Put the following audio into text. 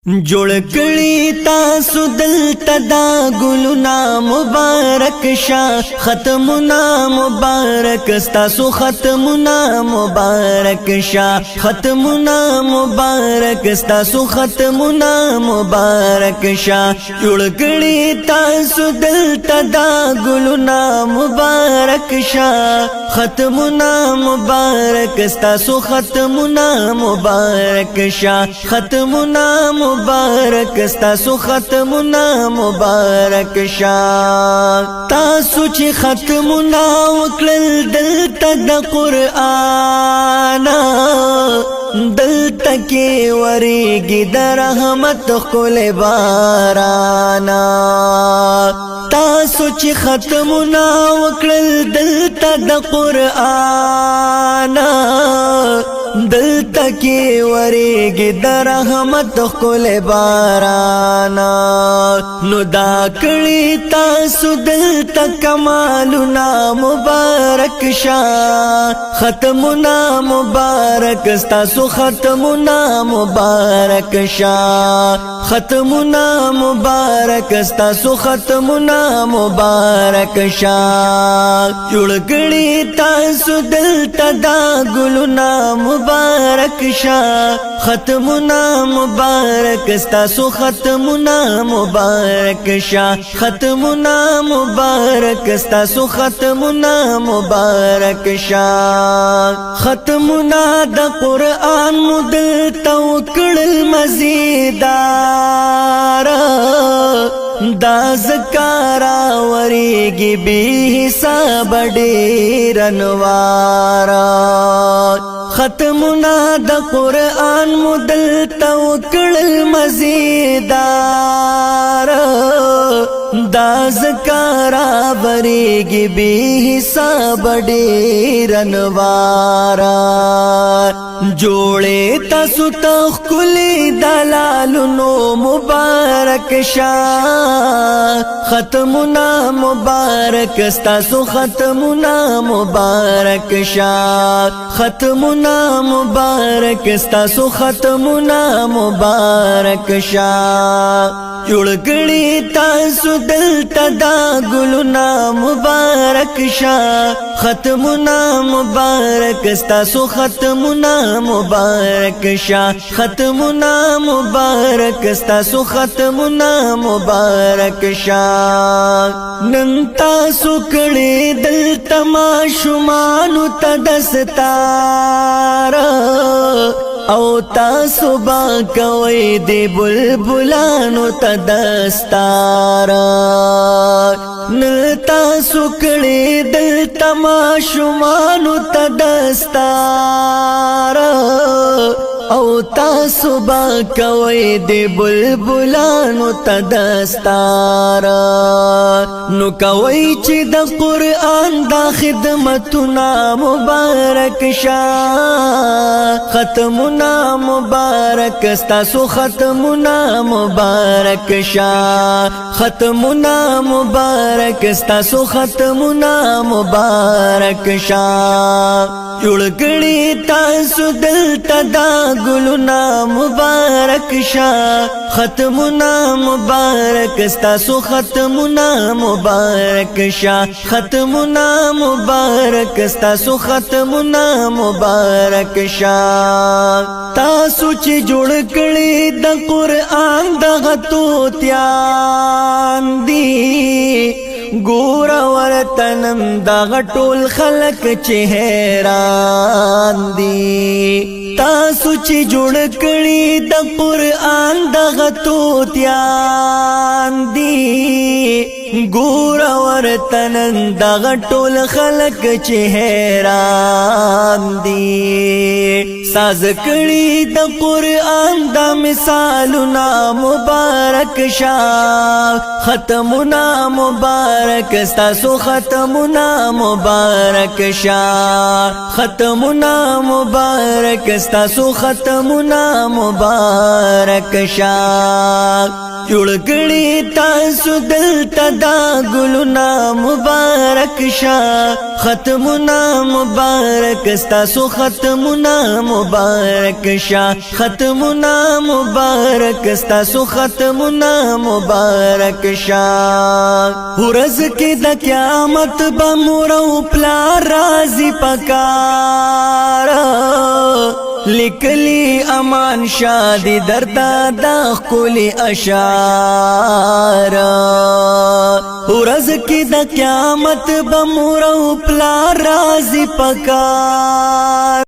جوړ کړي تاسو دلته دا ګلونه مبارک شه ختمونه مبارک تاسو ختمونه مبارک شه ختمونه مبارک تاسو ختمونه مبارک شه جوړ کړي تاسو دلته دا ګلونه مبارک شه ختمونه مبارک تاسو ختمونه مبارک شه ختمونه مبارک تاسو ختمونه مبارک شاه تاسو چې ختمونه وکړل دلته د قرآن دلته کې ورېږي د رحمت ښکلی باران تاسو چې ختمونه وکړل دلته د قرآن دلته کې ورېږي د رحمت ښکلی باران نو دا کړي تاسو دلته کمالونه مبارک شه ختمونه مبارک تاسو ختمونه مبارک شه ختمونه مبارک تاسو ختمونه مبارک شه جوړ کړي تاسو دلته دا ګلونه مبارک شه ختمونه مبارک تاسو ختمونه مبارک شه ختمونه مبارک تاسو ختمونه مبارک شه ختمونه د قرآن مدل توکړل مزیدار دا زکارا وریگی بی حساب ډیر انوار ختمنا د قرآن مدل توکړل مزیدار دا زکارا وریگی بی حساب ډیر انوار جوړې تاسو تخکلی دلالونو مبارک شاه ختمونه مبارک تاسو ختمونه مبارک شاه ختمونه مبارک تاسو ختمونه مبارک شاه جوړ کړي تاسو دلته دا ګلونه مبارک شه ختمونه مبارک تاسو ختمونه مبارک شه ختمونه مبارک تاسو ختمونه مبارک شه نن تاسو کړي دلته ماشومانو ته دستار او تاسو با کوي دی بلبلانو ته دستار نن تاسو کړي دلته ماشومانو ته دستار او تاسو با کوي دی بلبلانو ته دستار نو کوي چې د قرآن دا خدمتونه مبارک شه ختمونه مبارک تاسو ختمونه مبارک شه ختمونه مبارک تاسو ختمونه مبارک شه جوړ کړي تاسو دلته دا ګلونه مبارک شه ختمونه مبارک تاسو ختمونه مبارک شه ختمونه مبارک تاسو ختمونه مبارک شه تاسو چې جوړ کړي د قرآن دغه توتیان دي ګور ورتنم دغه ټول خلق چې حیران دي تاسو چې جوړ کړي د قرآن دغه توتیان دي ګور ورتنن دغه ټول خلق چې حیران دي ساز کړي د قرآن د مثالونه مبارک شه ختمونه مبارک تاسو ختمونه مبارک شه ختمونه مبارک تاسو ختمونه مبارک شه جوړ کړي تاسو دلته دا گلنا مبارک شا ختمنا مبارک ستاسو ختمنا مبارک شا ختمنا مبارک ستاسو ختمنا مبارک شا ورځ کې د قیامت به مور او پلار راځي پکار لیکلی امان شادی دردا دا خکولی اشار ورځ کې د قیامت به مور او پلار راځي پکار